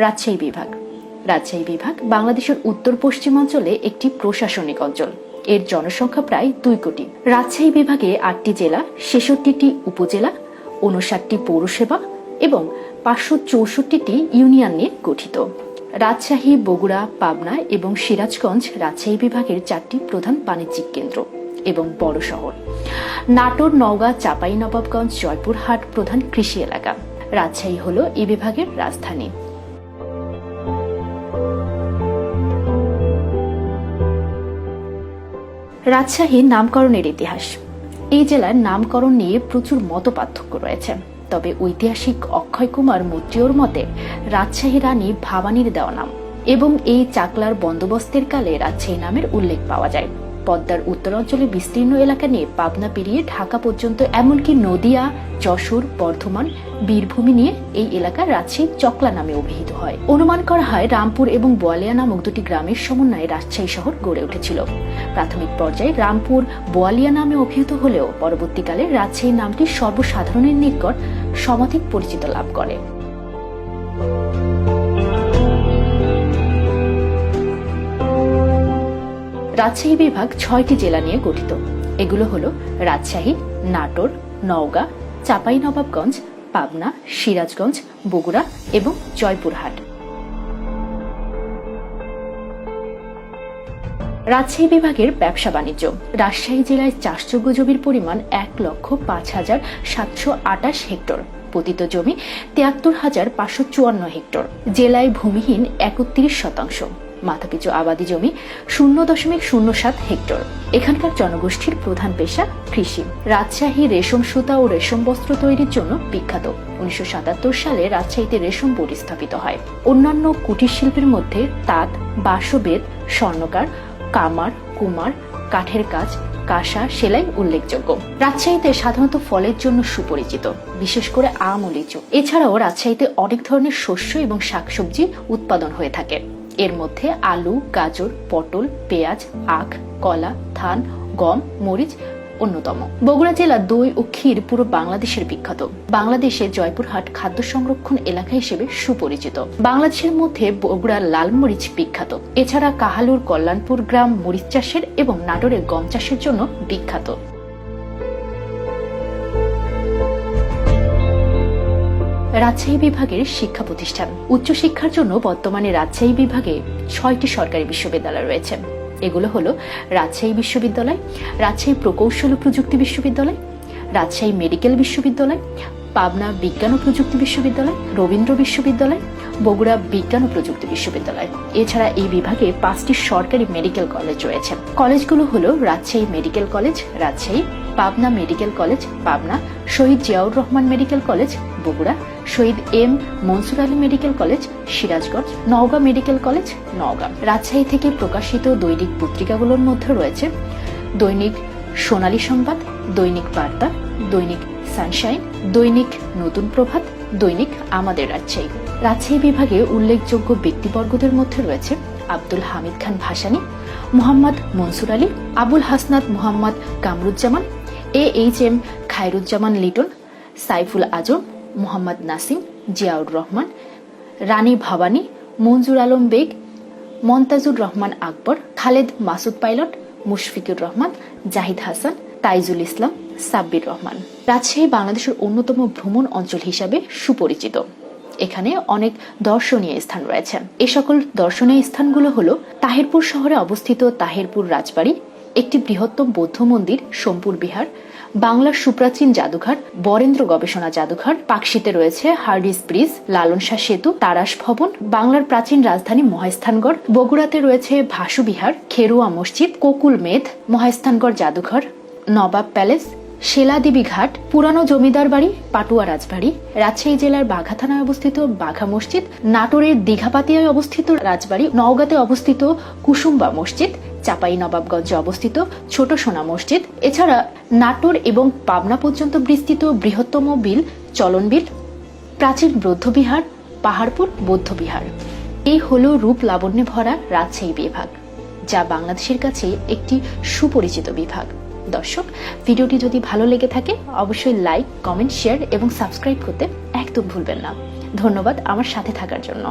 রাজশাহী বিভাগ। রাজশাহী বিভাগ বাংলাদেশের উত্তর পশ্চিমাঞ্চলে একটি প্রশাসনিক অঞ্চল। এর জনসংখ্যা প্রায় 2 কোটি। রাজশাহী বিভাগে 8টি জেলা, 66টি উপজেলা, 59টি পৌরসভা এবং 564টি ইউনিয়ন নিয়ে গঠিত। রাজশাহী, বগুড়া, পাবনা এবং সিরাজগঞ্জ রাজশাহী বিভাগের 4টি প্রধান বাণিজ্যিক কেন্দ্র এবং বড় শহর। নাটোর, নওগাঁ, চাঁপাইনবাবগঞ্জ, জয়পুরহাট প্রধান কৃষি এলাকা। রাজশাহী হল এই বিভাগের রাজধানী। রাজশাহীর নামকরণের ইতিহাস। এই জেলার নামকরণ নিয়ে প্রচুর মতপার্থক্য রয়েছে, তবে ঐতিহাসিক অক্ষয় কুমার মৈত্রেয়র মতে রাজশাহী রানী ভাবানীর দেওয়া নাম এবং এই চাকলার বন্দোবস্তের কালে রাজশাহী নামের উল্লেখ পাওয়া যায়। পদ্মার উত্তরাঞ্চলে বিস্তীর্ণ এলাকা নিয়ে পাবনা পেরিয়ে ঢাকা পর্যন্ত, এমনকি নদিয়া, যশোর, বর্ধমান, বীরভূমি নিয়ে এই এলাকা রাজশাহী চকলা নামে অভিহিত হয়। অনুমান করা হয় রামপুর এবং বোয়ালিয়া নামক দুটি গ্রামের সমন্বয়ে রাজশাহী শহর গড়ে উঠেছিল। প্রাথমিক পর্যায়ে রামপুর বোয়ালিয়া নামে অভিহিত হলেও পরবর্তীকালে রাজশাহী নামটি সর্বসাধারণের নিকট সমধিক পরিচিত লাভ করে। রাজশাহী বিভাগ 6টি জেলা নিয়ে গঠিত। এগুলো হলো রাজশাহী, নাটোর, নওগাঁ, চাঁপাইনবাবগঞ্জ, পাবনা, সিরাজগঞ্জ, বগুড়া এবং জয়পুরহাট। রাজশাহী বিভাগের ব্যবসা বাণিজ্য। রাজশাহী জেলায় চাষযোগ্য জমির পরিমাণ 1,05,728 হেক্টর, পতিত জমি 73,554 হেক্টর। জেলায় ভূমিহীন 31%। মাথাপিছু আবাদি জমি 0.07 হেক্টর। এখানকার জনগোষ্ঠীর প্রধান পেশা কৃষি। রাজশাহী রেশম সুতা ও রেশম বস্ত্র তৈরির জন্য বিখ্যাত। 1977 সালে রাজশাহীতে রেশম বোর্ড স্থাপিত হয়। অন্যান্য কুটির শিল্পের মধ্যে তাঁত, বাঁশবেত, স্বর্ণকার, কামার, কুমার, কাঠের কাজ, কাঁসা, সেলাই উল্লেখযোগ্য। রাজশাহীতে সাধারণত ফলের জন্য সুপরিচিত, বিশেষ করে আম ও লিচু। এছাড়াও রাজশাহীতে অনেক ধরনের শস্য এবং শাকসবজি উৎপাদন হয়ে থাকে। এর মধ্যে আলু, গাজর, পটল, পেঁয়াজ, আখ, কলা, ধান, গম, মরিচ অন্যতম। বগুড়া জেলা দই ও ক্ষীর পুরো বাংলাদেশের বিখ্যাত। বাংলাদেশে জয়পুরহাট খাদ্য সংরক্ষণ এলাকা হিসেবে সুপরিচিত। বাংলাদেশের মধ্যে বগুড়ার লাল মরিচ বিখ্যাত। এছাড়া কাহালুর কল্যাণপুর গ্রাম মরিচ চাষের এবং নাটোরের গম চাষের জন্য বিখ্যাত। রাজশাহী বিভাগের শিক্ষা প্রতিষ্ঠান। উচ্চশিক্ষার জন্য বর্তমানে রাজশাহী বিভাগে 6টি সরকারি বিশ্ববিদ্যালয় রয়েছে। এগুলো হলো রাজশাহী বিশ্ববিদ্যালয়, রাজশাহী প্রকৌশল ও প্রযুক্তি বিশ্ববিদ্যালয়, রাজশাহী মেডিকেল বিশ্ববিদ্যালয়, পাবনা বিজ্ঞান ও প্রযুক্তি বিশ্ববিদ্যালয়, রবীন্দ্র বিশ্ববিদ্যালয়, বগুড়া বিজ্ঞান ও প্রযুক্তি বিশ্ববিদ্যালয়। এছাড়া এই বিভাগে 5টি সরকারি মেডিকেল কলেজ রয়েছে। কলেজগুলো হলো Rajshahi medical college, Rajshahi, Pabna medical college, Pabna, Shaheed Ziaur Rahman medical college, Bogura, Shaheed M Mansur Ali medical college, Sirajganj, Naogaon medical college, Naogaon. Rajshahi থেকে প্রকাশিত দৈনিক পত্রিকাগুলোর মধ্যে রয়েছে দৈনিক সোনালী সংবাদ, দৈনিক বার্তা, দৈনিক সানশাইন, দৈনিক নতুন প্রভাত, দৈনিক আমাদের রাজশাহী। রাজশাহী বিভাগে উল্লেখযোগ্য ব্যক্তিবর্গদের মধ্যে রয়েছে আব্দুল হামিদ খান ভাসানী, মোহাম্মদ মনসুর আলী, আবুল হাসনাত মোহাম্মদ কামরুজ্জামান, AHM খায়রুজ্জামান লিটন, সাইফুল আজম, মোহাম্মদ নাসিম, জিয়াউর রহমান, রানী ভাবানী, মঞ্জুর আলম বেগ, মন্তাজুর রহমান আকবর, খালেদ মাসুদ পাইলট, মুশফিকুর রহমান, জাহিদ হাসান, তাইজুল ইসলাম, সাব্বির রহমান। রাজশাহী বাংলাদেশের অন্যতম ভ্রমণ অঞ্চল হিসাবে সুপরিচিত। এখানে অনেক দর্শনীয় স্থান রয়েছে। এ সকল দর্শনীয় স্থানগুলো হলো তাহিরপুর শহরে অবস্থিত তাহিরপুর রাজবাড়ি, একটি বৃহত্তম বৌদ্ধ মন্দির সোমপুর বিহার, বাংলার সুপ্রাচীন জাদুঘর বরেন্দ্র গবেষণা জাদুঘর, পাকশিতে রয়েছে হার্ডিস ব্রিজ, লালন শাহ সেতু, তারাস ভবন, বাংলার প্রাচীন রাজধানী মহাস্থানগড়, বগুড়াতে রয়েছে ভাসু বিহার, খেরুয়া মসজিদ, কোকুল মেদ, মহাস্থানগড় জাদুঘর, নবাব প্যালেস, শেলাদেবী ঘাট, পুরানো জমিদার বাড়ি, পাটুয়া রাজবাড়ি। রাজশাহী জেলার বাঘা থানায় অবস্থিত বাঘা মসজিদ, নাটোরের দীঘাপাতিয়ায় অবস্থিত রাজবাড়ি, নওগাঁতে অবস্থিত কুসুম্বা মসজিদ, চাঁপাইনবাবগঞ্জে অবস্থিত ছোট সোনা মসজিদ। এছাড়া নাটোর এবং পাবনা পর্যন্ত বিস্তৃত বৃহত্তম বিল চলন বিল, প্রাচীন বৌদ্ধবিহার, পাহাড়পুর বৌদ্ধবিহার। এই হলো রূপ লাবণ্যে ভরা রাজশাহী বিভাগ, যা বাংলাদেশের কাছে একটি সুপরিচিত বিভাগ। দর্শক, ভিডিওটি যদি ভালো লেগে থাকে অবশ্যই লাইক, কমেন্ট, শেয়ার এবং সাবস্ক্রাইব করতে একদম ভুলবেন না। ধন্যবাদ আমার সাথে থাকার জন্য।